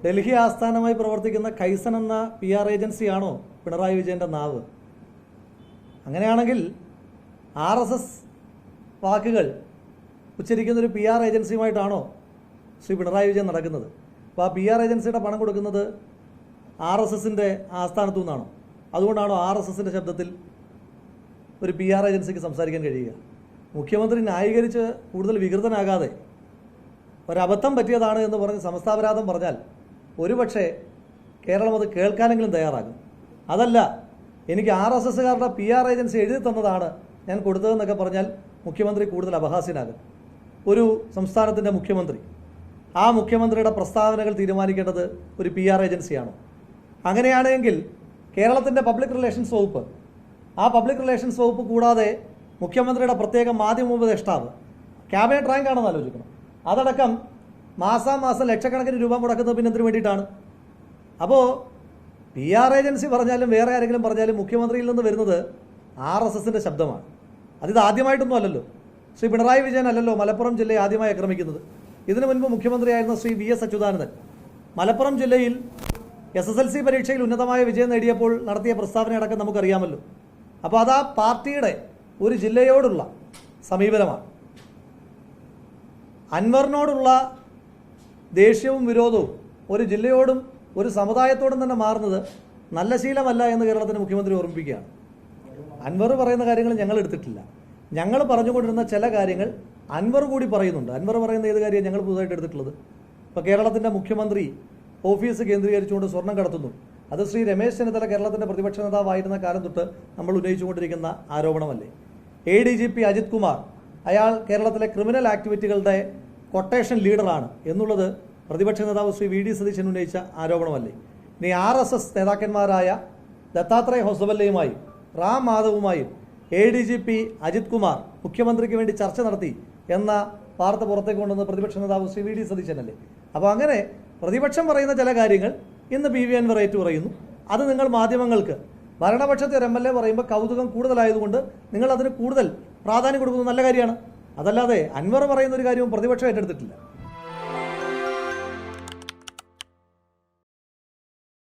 ഡൽഹി ആസ്ഥാനമായി പ്രവർത്തിക്കുന്ന കൈസൺ എന്ന PR ഏജൻസിയാണോ പിണറായി വിജയൻ്റെ നാവ്? അങ്ങനെയാണെങ്കിൽ RSS വാക്കുകൾ ഉച്ചരിക്കുന്നൊരു PR ഏജൻസിയുമായിട്ടാണോ ശ്രീ പിണറായി വിജയൻ നടക്കുന്നത്? അപ്പോൾ ആ PR ഏജൻസിയുടെ പണം കൊടുക്കുന്നത് RSSൻ്റെ ആസ്ഥാനത്തു നിന്നാണോ? അതുകൊണ്ടാണോ RSSൻ്റെ ശബ്ദത്തിൽ ഒരു PR ഏജൻസിക്ക് സംസാരിക്കാൻ കഴിയുക? മുഖ്യമന്ത്രി ന്യായീകരിച്ച് കൂടുതൽ വികൃതനാകാതെ ഒരബദ്ധം പറ്റിയതാണ് എന്ന് പറഞ്ഞ് സമസ്താപരാധം പറഞ്ഞാൽ ഒരുപക്ഷെ കേരളം അത് കേൾക്കാനെങ്കിലും തയ്യാറാകും. അതല്ല, എനിക്ക് RSSകാരുടെ PR ഏജൻസി എഴുതി തന്നതാണ് ഞാൻ കൊടുത്തതെന്നൊക്കെ പറഞ്ഞാൽ മുഖ്യമന്ത്രി കൂടുതൽ അപഹാസ്യനാകും. ഒരു സംസ്ഥാനത്തിൻ്റെ മുഖ്യമന്ത്രി, ആ മുഖ്യമന്ത്രിയുടെ പ്രസ്താവനകൾ തീരുമാനിക്കേണ്ടത് ഒരു PR ഏജൻസിയാണോ? അങ്ങനെയാണെങ്കിൽ കേരളത്തിൻ്റെ പബ്ലിക് റിലേഷൻസ് വകുപ്പ്, ആ പബ്ലിക് റിലേഷൻസ് വകുപ്പ് കൂടാതെ മുഖ്യമന്ത്രിയുടെ പ്രത്യേക മാധ്യമോപദേഷ്ടാവ് ക്യാബിനറ്റ് റാങ്ക് ആണെന്ന് ആലോചിക്കണം. അതടക്കം മാസാമാസം ലക്ഷക്കണക്കിന് രൂപ മുടക്കുന്നത് പിന്നെ എന്തിനു വേണ്ടിയിട്ടാണ്? അപ്പോൾ PR ഏജൻസി പറഞ്ഞാലും വേറെ ആരെങ്കിലും പറഞ്ഞാലും മുഖ്യമന്ത്രിയിൽ നിന്ന് വരുന്നത് RSSൻ്റെ ശബ്ദമാണ്. അതിത് ആദ്യമായിട്ടൊന്നും അല്ലല്ലോ. ശ്രീ പിണറായി വിജയൻ അല്ലല്ലോ മലപ്പുറം ജില്ലയെ ആദ്യമായി ആക്രമിക്കുന്നത്. ഇതിനു മുൻപ് മുഖ്യമന്ത്രിയായിരുന്ന ശ്രീ VS അച്യുതാനന്ദൻ മലപ്പുറം ജില്ലയിൽ SSLC പരീക്ഷയിൽ ഉന്നതമായ വിജയം നേടിയപ്പോൾ നടത്തിയ പ്രസ്താവനയടക്കം നമുക്കറിയാമല്ലോ. അപ്പോൾ അത് ആ പാർട്ടിയുടെ ഒരു ജില്ലയോടുള്ള സമീപനമാണ്. അൻവറിനോടുള്ള ദേഷ്യവും വിരോധവും ഒരു ജില്ലയോടും ഒരു സമുദായത്തോടും തന്നെ മാറുന്നത് നല്ല ശീലമല്ല എന്ന് കേരളത്തിൻ്റെ മുഖ്യമന്ത്രി ഓർമ്മിപ്പിക്കുകയാണ്. അൻവർ പറയുന്ന കാര്യങ്ങൾ ഞങ്ങൾ എടുത്തിട്ടില്ല. ഞങ്ങൾ പറഞ്ഞുകൊണ്ടിരുന്ന ചില കാര്യങ്ങൾ അൻവർ കൂടി പറയുന്നുണ്ട്. അൻവർ പറയുന്ന ഏത് കാര്യമാണ് ഞങ്ങൾ പുതുതായിട്ട് എടുത്തിട്ടുള്ളത്? ഇപ്പോൾ കേരളത്തിൻ്റെ മുഖ്യമന്ത്രി ഓഫീസ് കേന്ദ്രീകരിച്ചുകൊണ്ട് സ്വർണം കടത്തുന്നു. അത് ശ്രീ രമേശ് ചെന്നിത്തല കേരളത്തിൻ്റെ പ്രതിപക്ഷ നേതാവായിരുന്ന കാലം തൊട്ട് നമ്മൾ ഉന്നയിച്ചുകൊണ്ടിരിക്കുന്ന ആരോപണമല്ലേ? ADGP അജിത് കുമാർ, അയാൾ കേരളത്തിലെ ക്രിമിനൽ ആക്ടിവിറ്റികളുടെ കൊട്ടേഷൻ ലീഡറാണ് എന്നുള്ളത് പ്രതിപക്ഷ നേതാവ് ശ്രീ VD സതീശൻ ഉന്നയിച്ച ആരോപണമല്ലേ? ഇനി RSS നേതാക്കന്മാരായ ദത്താത്രേയ ഹൊസബല്ലയുമായും റാം മാധവുമായും ADGP അജിത് കുമാർ മുഖ്യമന്ത്രിക്ക് വേണ്ടി ചർച്ച നടത്തി എന്ന വാർത്ത പുറത്തേക്ക് കൊണ്ടുവന്ന പ്രതിപക്ഷ നേതാവ് ശ്രീ VD സതീശനല്ലേ? അപ്പോൾ അങ്ങനെ പ്രതിപക്ഷം പറയുന്ന ചില കാര്യങ്ങൾ ഇന്ന് PV അൻവർ ഏറ്റു പറയുന്നു. അത് നിങ്ങൾ മാധ്യമങ്ങൾക്ക് ഭരണപക്ഷത്തെ ഒരു MLA പറയുമ്പോൾ കൗതുകം കൂടുതലായതുകൊണ്ട് നിങ്ങൾ അതിന് കൂടുതൽ പ്രാധാന്യം കൊടുക്കുന്നത് നല്ല കാര്യമാണ്. അതല്ലാതെ അൻവർ പറയുന്ന ഒരു കാര്യവും പ്രതിപക്ഷം ഏറ്റെടുത്തിട്ടില്ല.